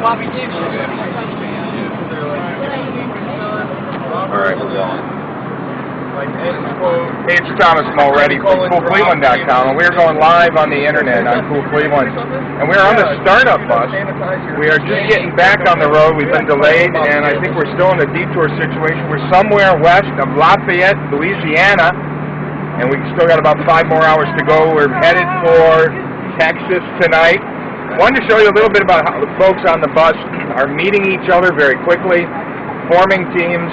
Alright, we're going. Hey, it's Thomas Mulready from CoolCleveland.com, and we're going live on the internet on Cool Cleveland. And we're on the startup bus. We are just getting back on the road. We've been delayed, and I think we're still in a detour situation. We're somewhere west of Lafayette, Louisiana, and we still got about 5 more hours to go. We're headed for Texas tonight. I wanted to show you a little bit about how the folks on the bus are meeting each other very quickly, forming teams,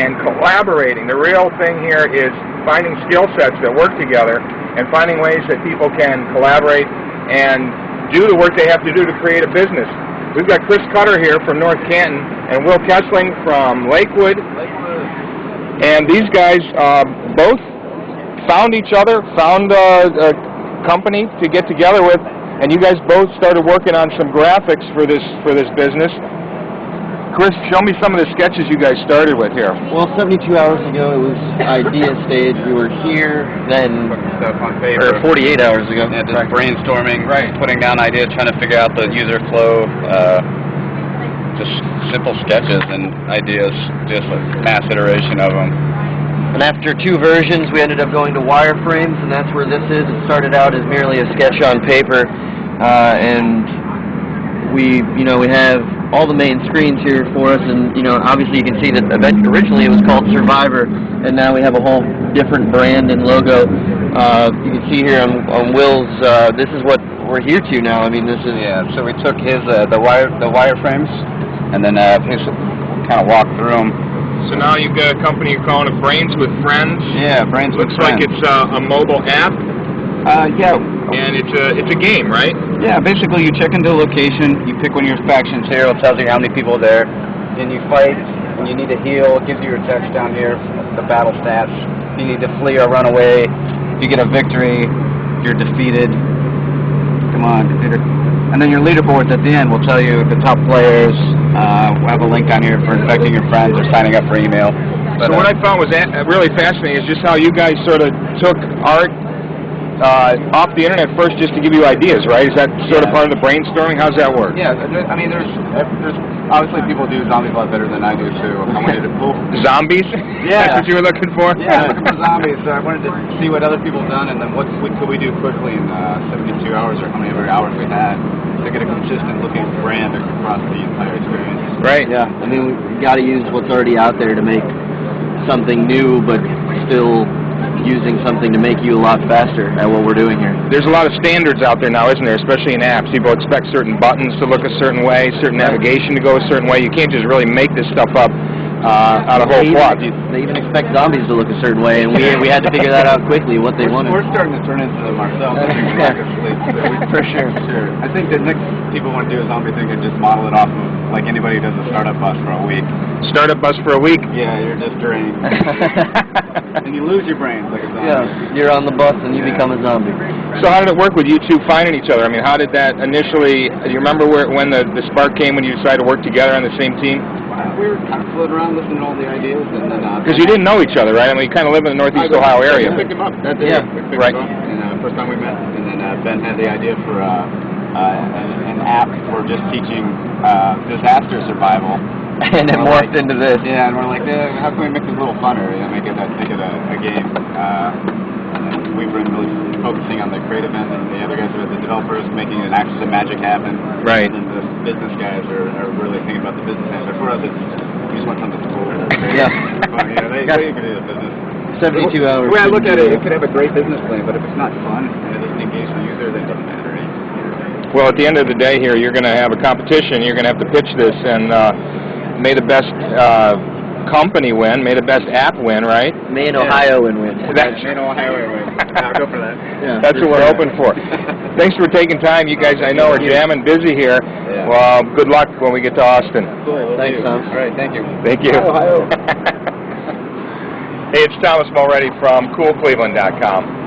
and collaborating. The real thing here is finding skill sets that work together and finding ways that people can collaborate and do the work they have to do to create a business. We've got Chris Cutter here from North Canton and Will Kesling from Lakewood. And these guys both found each other, found a company to get together with, and you guys both started working on some graphics for this business. Chris, show me some of the sketches you guys started with here. Well, 72 hours ago it was idea stage. We were here then, stuff on paper. or 48 hours ago. Yeah, just brainstorming, putting down ideas, trying to figure out the user flow, just simple sketches and ideas, just a mass iteration of them. And after 2 versions, we ended up going to wireframes, and that's where this is. It started out as merely a sketch on paper, and we have all the main screens here for us, and obviously you can see that originally it was called Survivor, and now we have a whole different brand and logo. You can see here on Will's, this is what we're here to now. I mean, this is so we took his the wireframes, and then his kind of walked through them. So now you've got a company you're calling it Brainz With Friends. Yeah, Brainz With Looks Friends. like it's a mobile app. Yeah. And it's a game, right? Yeah, basically you check into a location, you pick one of your factions here, it tells you how many people are there, then you fight, when you need to heal, it gives you your text down here, the battle stats. If you need to flee or run away, if you get a victory, if you're defeated, come on, computer. And then your leaderboards at the end will tell you the top players. We'll have a link down here for infecting your friends or signing up for email. But, so what I found was really fascinating is just how you guys sort of took art off the internet first just to give you ideas, right? Is that sort of part of the brainstorming? How's that work? Yeah, I mean, there's obviously people do zombies a lot better than I do too. I wanted to pull zombies. Yeah, that's what you were looking for. Yeah, looking for zombies. So I wanted to see what other people have done, and then what could we do quickly in 72 hours or how many hours we had to get a consistent looking brand across the entire experience. Right. Yeah. I mean, we got to use what's already out there to make something new, but still using something to make you a lot faster at what we're doing here. There's a lot of standards out there now, isn't there, especially in apps. People expect certain buttons to look a certain way, certain navigation to go a certain way. You can't just really make this stuff up out of whole cloth. They even expect zombies to look a certain way, and we had to figure that out quickly, what they wanted. We're starting to turn into them ourselves. For sure. I think the next people want to do a zombie thing and just model it off of like anybody who does a startup bus for a week. Startup bus for a week? Yeah, you're just drained. And you lose your brains like a zombie. Yeah, you're on the bus and you become a zombie. So how did it work with you two finding each other? I mean, how did that initially, do you remember when the spark came when you decided to work together on the same team? We were kind of floating around listening to all the ideas, and then because you didn't know each other, right? I mean, you kind of live in the Northeast Ohio area. We picked him up. That day, we picked him up, and first time we met, and then Ben had the idea for an app for just teaching disaster survival. And it morphed into this. Yeah, and we're like, how can we make this a little funner? Make it a game. And then we've been really focusing on the creative end, and the other guys are the developers making it actually magic happen. Right. And then the business guys are really thinking about the business end. But for us, we just want something cool. Yeah. Fun. They can do the business. 72 hours. The way I look at it, it could have a great business plan, but if it's not fun and it doesn't engage the user, then it doesn't matter. Well, at the end of the day here, you're going to have a competition. You're going to have to pitch this, and may the best company win, may the best app win, right? May an Ohioan win. May an Ohioan win. I'll go for that. Yeah, that's what we're hoping for. Thanks for taking time. You guys, I know, are jamming busy here. Yeah. Well, good luck when we get to Austin. Cool. Thanks, Tom. All right, thank you. Thank you. Ohio. Hey, it's Thomas Mulready from CoolCleveland.com.